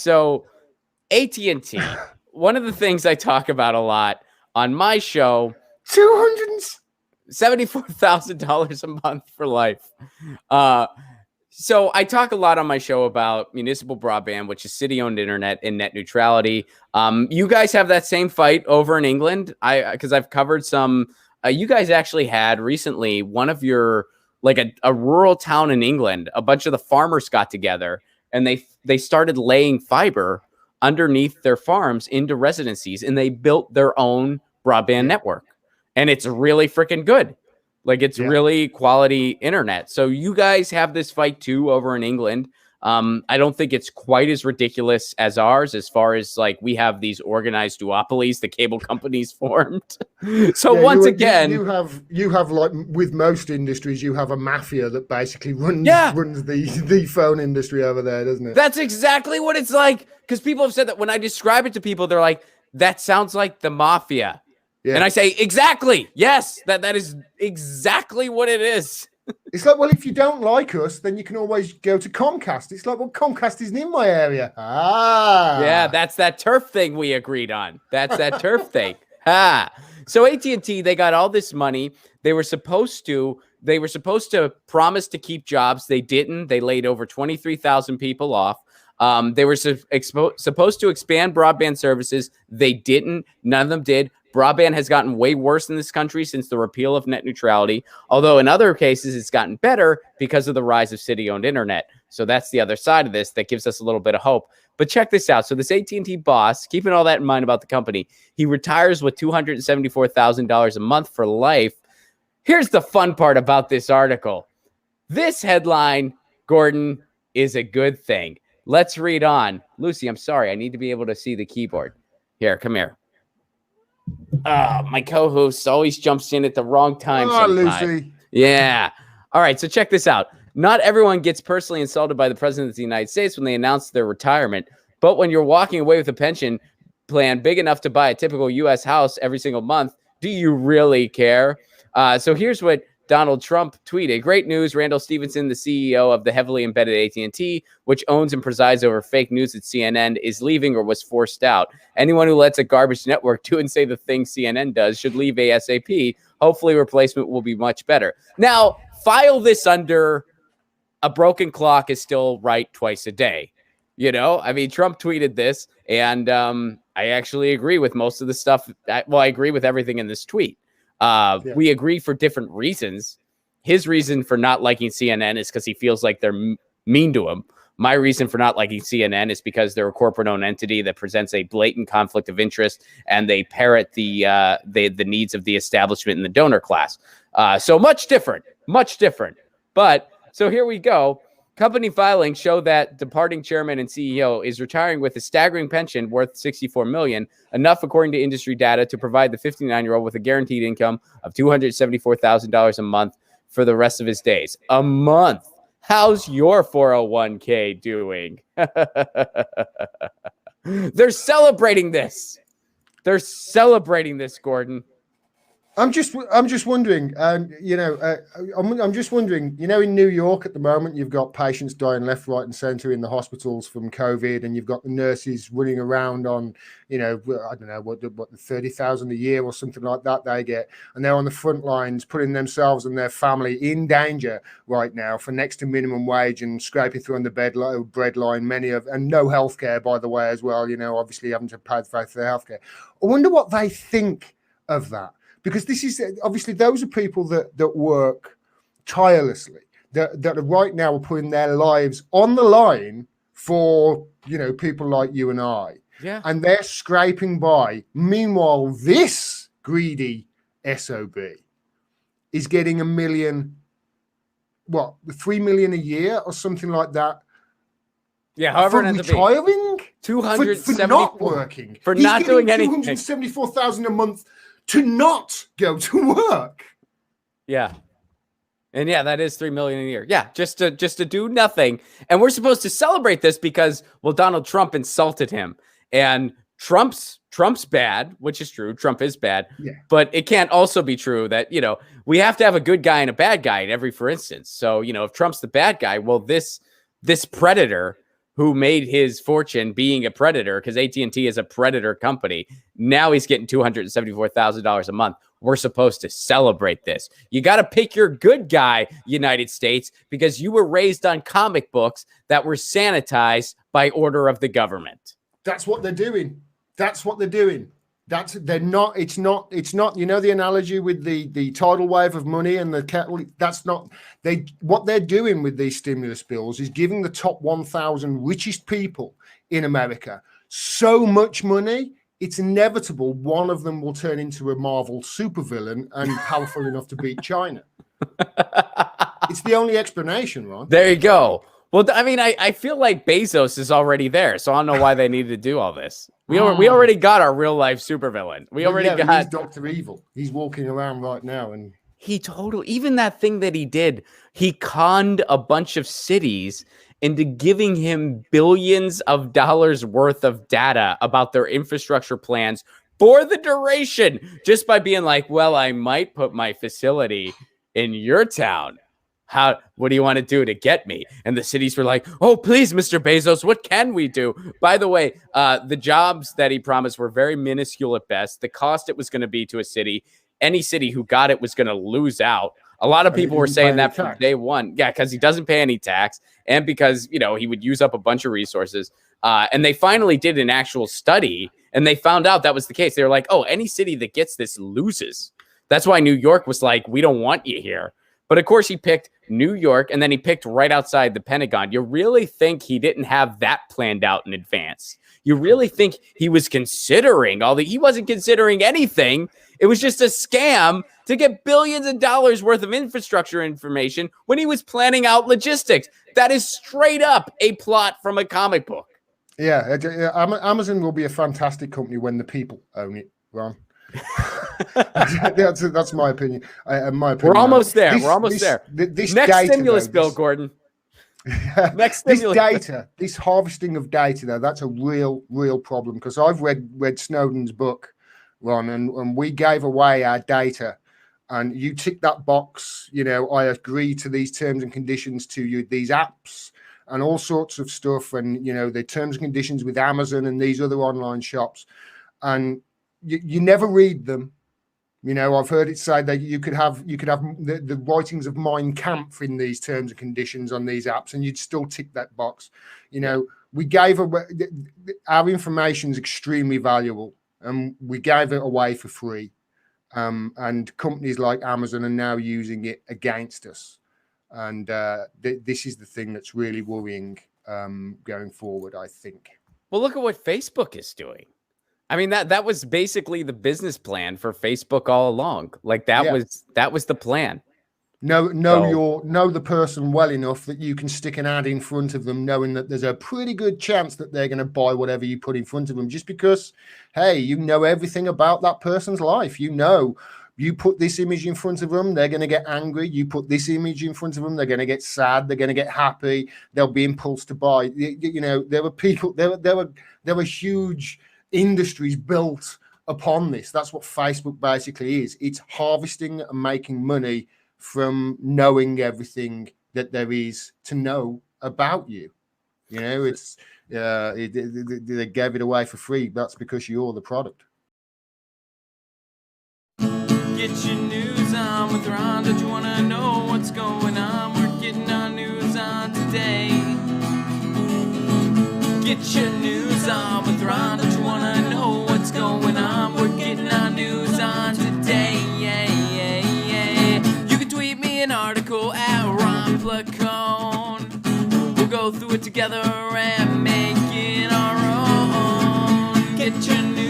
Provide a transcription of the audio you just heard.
So AT&T, one of the things I talk about a lot on my show, $74,000 a month for life. So I talk a lot on my show about municipal broadband, which is city-owned internet and net neutrality. You guys have that same fight over in England. Because I've covered some. You guys actually had recently one of your a rural town in England. A bunch of the farmers got together and they started laying fiber underneath their farms into residencies, and they built their own broadband network, and it's really freaking good. It's really quality internet. So you guys have this fight too over in England. I don't think it's quite as ridiculous as ours, as far as we have these organized duopolies the cable companies formed. So once again, you have with most industries, you have a mafia that basically runs the phone industry over there, doesn't it? That's exactly what it's like. Because people have said that when I describe it to people, they're like, that sounds like the mafia. Yeah. And I say, exactly. Yes, that is exactly what it is. It's like, well, if you don't like us, then you can always go to Comcast. It's like, well, Comcast isn't in my area. Yeah, that's that turf thing we agreed on. That's that turf thing. So AT&T, they got all this money. They were supposed to promise to keep jobs. They didn't. They laid over 23,000 people off. They were supposed to expand broadband services. They didn't. None of them did. Broadband has gotten way worse in this country since the repeal of net neutrality, although in other cases it's gotten better because of the rise of city-owned internet. So that's the other side of this that gives us a little bit of hope. But check this out. So this AT&T boss, keeping all that in mind about the company, he retires with $274,000 a month for life. Here's the fun part about this article. This headline, Gordon, is a good thing. Let's read on. Lucy, I'm sorry. I need to be able to see the keyboard. Here, come here. My co-host always jumps in at the wrong time. Lucy. Yeah. All right. So check this out. Not everyone gets personally insulted by the president of the United States when they announce their retirement. But when you're walking away with a pension plan big enough to buy a typical U.S. house every single month, do you really care? So here's what Donald Trump tweeted. Great news. Randall Stephenson, the CEO of the heavily embedded AT&T, which owns and presides over fake news at CNN, is leaving or was forced out. Anyone who lets a garbage network do and say the things CNN does should leave ASAP. Hopefully replacement will be much better. Now, file this under a broken clock is still right twice a day. I mean, Trump tweeted this, and I actually agree with most of the stuff. I agree with everything in this tweet. We agree for different reasons. His reason for not liking CNN is because he feels like they're mean to him. My reason for not liking CNN is because they're a corporate-owned entity that presents a blatant conflict of interest, and they parrot the needs of the establishment and the donor class. So much different. But so here we go. Company filings show that departing chairman and CEO is retiring with a staggering pension worth $64 million, enough according to industry data to provide the 59-year-old with a guaranteed income of $274,000 a month for the rest of his days. A month. How's your 401k doing? They're celebrating this. Gordon. I'm just wondering, I'm just wondering, in New York at the moment, you've got patients dying left, right, and center in the hospitals from COVID, and you've got the nurses running around on, I don't know what the 30,000 a year or something like that they get, and they're on the front lines, putting themselves and their family in danger right now for next to minimum wage and scraping through on the bread line, and no healthcare, by the way, as well. Obviously having to pay for their healthcare. I wonder what they think of that. Because this is obviously those are people that work tirelessly, that are right now are putting their lives on the line for people like you and I. Yeah. And they're scraping by. Meanwhile, this greedy SOB is getting $1 million, $3 million a year or something like that. Yeah, however, for retiring, for not working, for not doing anything. $274,000 a month. To not go to work. Yeah. And yeah, that is $3 million a year. Yeah, just to do nothing. And we're supposed to celebrate this because, Donald Trump insulted him. And Trump's bad, which is true. Trump is bad. Yeah. But it can't also be true that, we have to have a good guy and a bad guy in every for instance. So, if Trump's the bad guy, this predator who made his fortune being a predator, because AT&T is a predator company. Now he's getting $274,000 a month. We're supposed to celebrate this. You got to pick your good guy, United States, because you were raised on comic books that were sanitized by order of the government. That's what they're doing. That's what they're doing. They're not, it's not, you know, the analogy with the tidal wave of money and the kettle, that's not, what they're doing with these stimulus bills is giving the top 1,000 richest people in America so much money, it's inevitable one of them will turn into a Marvel supervillain and powerful enough to beat China. It's the only explanation, Ron. There you go. Well, I mean, I feel like Bezos is already there, so I don't know why they needed to do all this. We already got our real life supervillain. He's Dr. Evil. He's walking around right now, and even that thing that he did, he conned a bunch of cities into giving him billions of dollars worth of data about their infrastructure plans for the duration, just by being like, well, I might put my facility in your town. What do you want to do to get me? And the cities were like, oh, please, Mr. Bezos, what can we do? By the way, the jobs that he promised were very minuscule at best. The cost it was going to be to a city, any city who got it was going to lose out. A lot of people were saying that from day one. Yeah, because he doesn't pay any tax and because, you know, he would use up a bunch of resources. And they finally did an actual study and they found out that was the case. They were like, oh, any city that gets this loses. That's why New York was like, we don't want you here. But of course, he picked New York, and then he picked right outside the Pentagon. You really think he didn't have that planned out in advance? You really think he was considering he wasn't considering anything. It was just a scam to get billions of dollars worth of infrastructure information when he was planning out logistics. That is straight up a plot from a comic book. Yeah, Amazon will be a fantastic company when the people own it, Ron. That's my opinion. We're almost there. This next data, stimulus bill, Gordon. Next stimulus. This harvesting of data, though, that's a real problem because I've read Snowden's book, Ron, and we gave away our data. And you tick that box, you know, I agree to these terms and conditions to you, these apps and all sorts of stuff, and you know, the terms and conditions with Amazon and these other online shops, and you never read them. You know, I've heard it said that you could have the writings of Mein Kampf in these terms and conditions on these apps, and you'd still tick that box. You know, we gave away our information is extremely valuable, and we gave it away for free. And companies like Amazon are now using it against us, and this is the thing that's really worrying going forward, I think. Well, look at what Facebook is doing. I mean, that was basically the business plan for Facebook all along. Like that was the plan. Know the person well enough that you can stick an ad in front of them, knowing that there's a pretty good chance that they're going to buy whatever you put in front of them, just because, hey, you know everything about that person's life. You know, you put this image in front of them, they're going to get angry. You put this image in front of them, they're going to get sad. They're going to get happy. They'll be impulsed to buy. You know, there were people. There were huge industries built upon this. That's what Facebook basically is. It's harvesting and making money from knowing everything that there is to know about you. You know, it's they gave it away for free. That's because you're the product. Get your news on with Ron. Don't you want to know what's going on? We're getting our news on today. Get your news on with Ron. Don't you want to know what's going on? We're getting our news on today. You can tweet me an article at Ron Placone. We'll go through it together and make it our own. Get your news